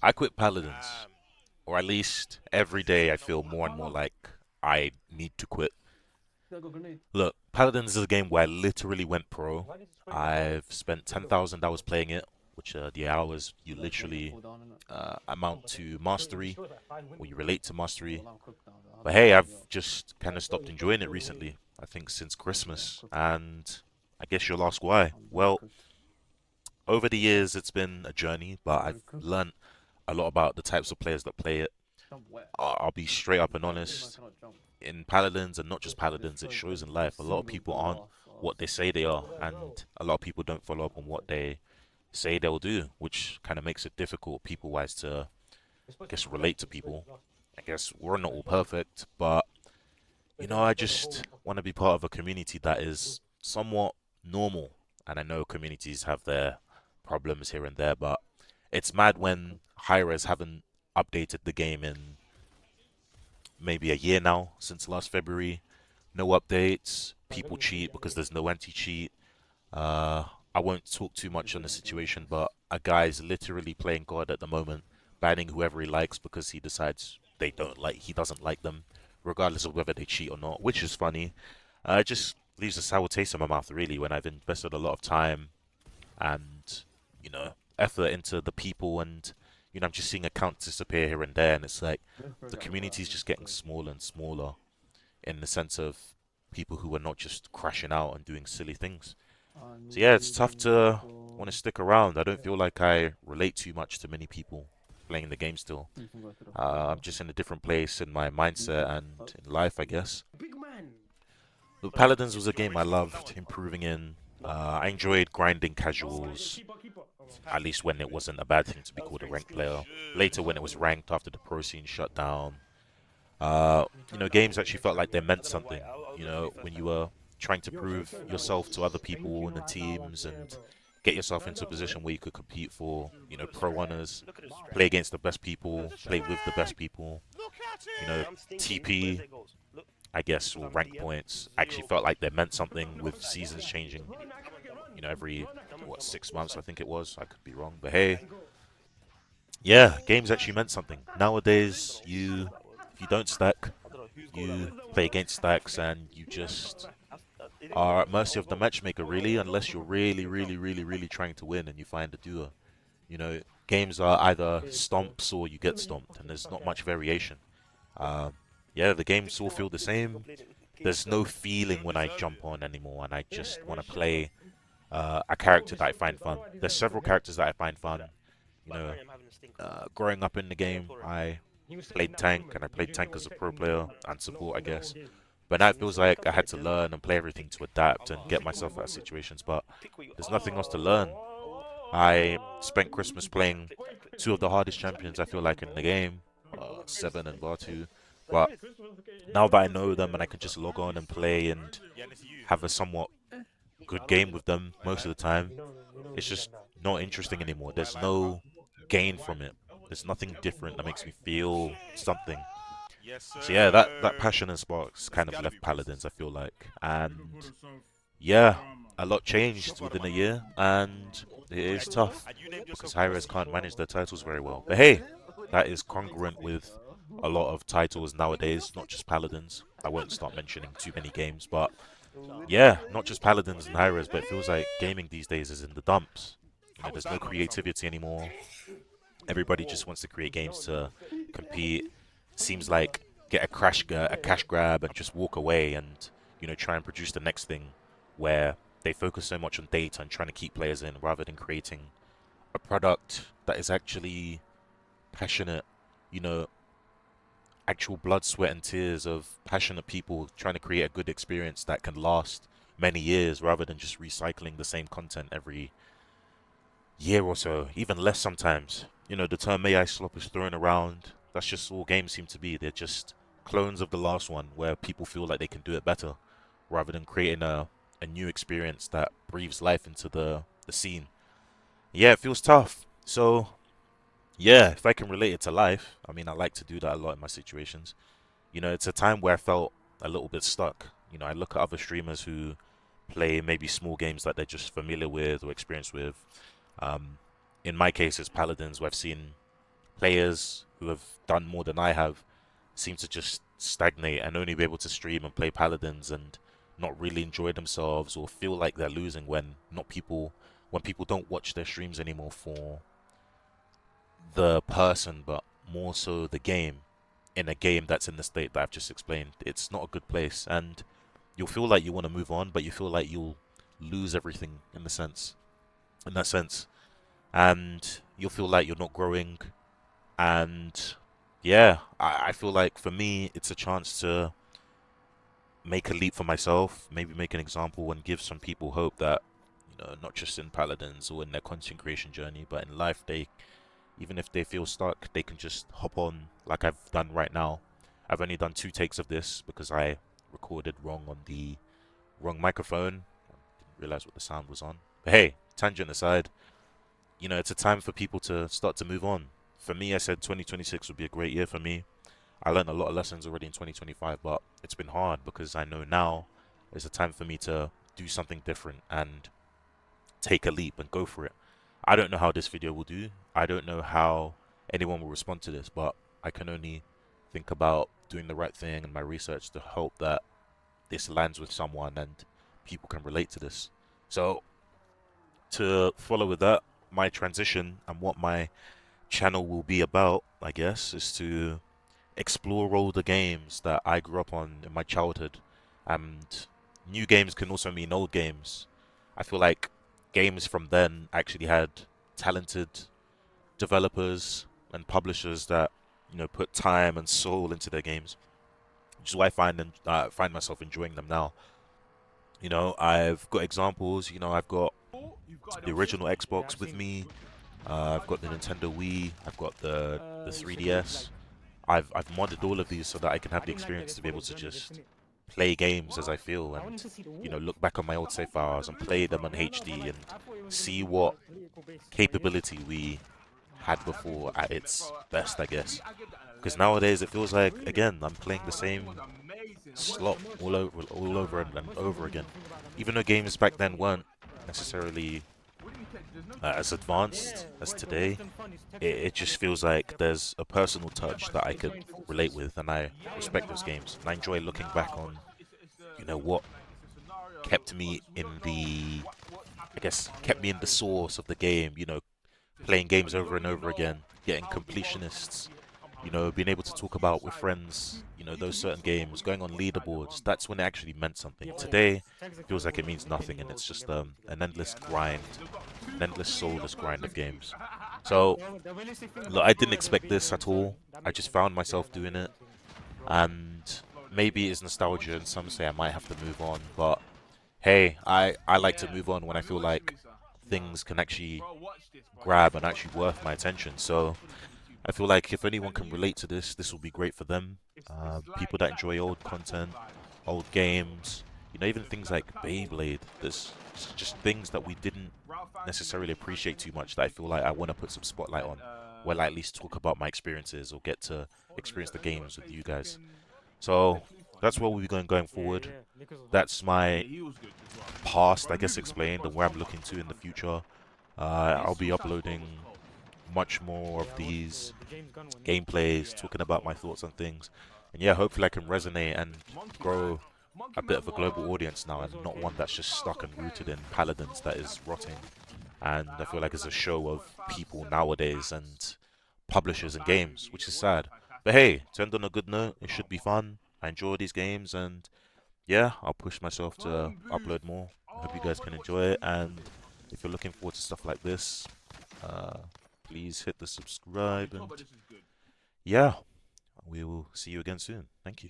I quit Paladins, or at least every day I feel more and more like I need to quit. Look, Paladins is a game where I literally went pro. I've spent 10,000 hours playing it, which the hours you literally amount to mastery, or you relate to mastery. But hey, I've just kind of stopped enjoying it recently. I think since Christmas, and I guess you'll ask why. Well, over the years, it's been a journey, but I've learned a lot about the types of players that play it. I'll be straight up and honest. In Paladins, and not just Paladins, it shows in life. A lot of people aren't what they say they are, and a lot of people don't follow up on what they say they'll do, which kind of makes it difficult people-wise to, I guess, relate to people. I guess we're not all perfect, but I just want to be part of a community that is somewhat normal. And I know communities have their problems here and there, but it's mad when high-res haven't updated the game in maybe a year now, since last February. No updates. People cheat because there's no anti-cheat. Uh, I won't talk too much on the situation, but a guy's literally playing God at the moment, banning whoever he likes because he decides he doesn't like them, regardless of whether they cheat or not, which is funny. It just leaves a sour taste in my mouth, really, when I've invested a lot of time and effort into the people, and I'm just seeing accounts disappear here and there, and it's like the community is just getting smaller and smaller in the sense of people who are not just crashing out and doing silly things. So yeah, it's tough to want to stick around. I don't feel like I relate too much to many people playing the game still. I'm just in a different place in my mindset and in life, I guess. But Paladins was a game I loved improving in. I enjoyed grinding casuals, at least when it wasn't a bad thing to be called a ranked player. Later, when it was ranked after the pro scene shut down, games actually felt like they meant something. When you were trying to prove yourself to other people in the teams and get yourself into a position where you could compete for, pro honors, play against the best people, play with the best people, you know, TP, I guess, or rank points actually felt like they meant something with seasons changing, every, 6 months, I think it was. I could be wrong, but hey, yeah, games actually meant something. Nowadays, if you don't stack, you play against stacks and you just are at mercy of the matchmaker, really, unless you're really, really, really, really trying to win and you find a duo. Games are either stomps or you get stomped, and there's not much variation. Um, yeah, the games all feel the same. There's no feeling when I jump on anymore, and I just want to play a character that I find fun. There's several characters that I find fun. You know, Growing up in the game, I played tank, and I played tank as a pro player and support, I guess. But now it feels like I had to learn and play everything to adapt and get myself out of situations. But there's nothing else to learn. I spent Christmas playing two of the hardest champions I feel like in the game, Seven and Batu. But now that I know them and I can just log on and play and have a somewhat good game with them most of the time, it's just not interesting anymore. There's no gain from it. There's nothing different that makes me feel something. So yeah, that passion and sparks kind of left Paladins, I feel like, and yeah, a lot changed within a year, and it is tough because Hi-Res can't manage their titles very well. But hey, that is congruent with a lot of titles nowadays, not just Paladins. I won't start mentioning too many games, but yeah, not just Paladins and Hi-Res, but it feels like gaming these days is in the dumps. There's no creativity anymore. Everybody just wants to create games to compete. Seems like get a cash grab and just walk away and try and produce the next thing where they focus so much on data and trying to keep players in rather than creating a product that is actually passionate, you know, actual blood, sweat, and tears of passionate people trying to create a good experience that can last many years rather than just recycling the same content every year or so, even less sometimes. The term AI slop is thrown around. That's just all games seem to be. They're just clones of the last one where people feel like they can do it better rather than creating a new experience that breathes life into the scene. Yeah, it feels tough. So, yeah, if I can relate it to life, I mean, I like to do that a lot in my situations. It's a time where I felt a little bit stuck. I look at other streamers who play maybe small games that they're just familiar with or experienced with. Um, in my case, it's Paladins, where I've seen players who have done more than I have seem to just stagnate and only be able to stream and play Paladins and not really enjoy themselves or feel like they're losing when people don't watch their streams anymore for the person, but more so the game. In a game that's in the state that I've just explained, it's not a good place, and you'll feel like you want to move on, but you feel like you'll lose everything in that sense, and you'll feel like you're not growing. And yeah, I feel like for me, it's a chance to make a leap for myself, maybe make an example and give some people hope that, not just in Paladins or in their content creation journey, but in life, even if they feel stuck, they can just hop on like I've done right now. I've only done 2 takes of this because I recorded wrong on the wrong microphone. I didn't realize what the sound was on. But hey, tangent aside, it's a time for people to start to move on. For me, I said 2026 would be a great year for me. I learned a lot of lessons already in 2025, but it's been hard because I know now is a time for me to do something different and take a leap and go for it. I don't know how this video will do. I don't know how anyone will respond to this, but I can only think about doing the right thing and my research to hope that this lands with someone and people can relate to this. So, to follow with that, my transition and what my channel will be about, I guess, is to explore all the games that I grew up on in my childhood. And new games can also mean old games. I feel like games from then actually had talented developers and publishers that put time and soul into their games, which is why find myself enjoying them now. I've got examples. I've got the original Xbox with me. I've got the Nintendo Wii. I've got the 3DS. I've modded all of these so that I can have the experience to be able to just play games as I feel and look back on my old save files and play them on HD and see what capability we had before at its best, I guess. Because nowadays it feels like again I'm playing the same slot all over and over again. Even though games back then weren't necessarily as advanced as today, it just feels like there's a personal touch that I could relate with, and I respect those games. And I enjoy looking back on, what kept me in the, I guess, kept me in the source of the game. Playing games over and over again, getting completionists. Being able to talk about with friends, those certain games, going on leaderboards. That's when it actually meant something. Today, feels like it means nothing, and it's just an endless grind, an endless soulless grind of games. So, look, I didn't expect this at all. I just found myself doing it, and maybe it's nostalgia, and some say I might have to move on. But hey, I like to move on when I feel like things can actually grab and actually worth my attention. So I feel like if anyone can relate to this, this will be great for them. People that enjoy old content, old games, even things like Beyblade. There's just things that we didn't necessarily appreciate too much that I feel like I want to put some spotlight on, where I at least talk about my experiences or get to experience the games with you guys. So that's what we'll be going forward. That's my past, I guess, explained and where I'm looking to in the future. I'll be uploading much more of these gameplays, talking about my thoughts on things. And yeah, hopefully I can resonate and grow a bit of a global audience now and not one that's just stuck and rooted in Paladins that is rotting. And I feel like it's a show of people nowadays and publishers and games, which is sad. But hey, to end on a good note, it should be fun. I enjoy these games and yeah, I'll push myself to upload more. I hope you guys can enjoy it, and if you're looking forward to stuff like this, uh, please hit the subscribe and yeah, we will see you again soon. Thank you.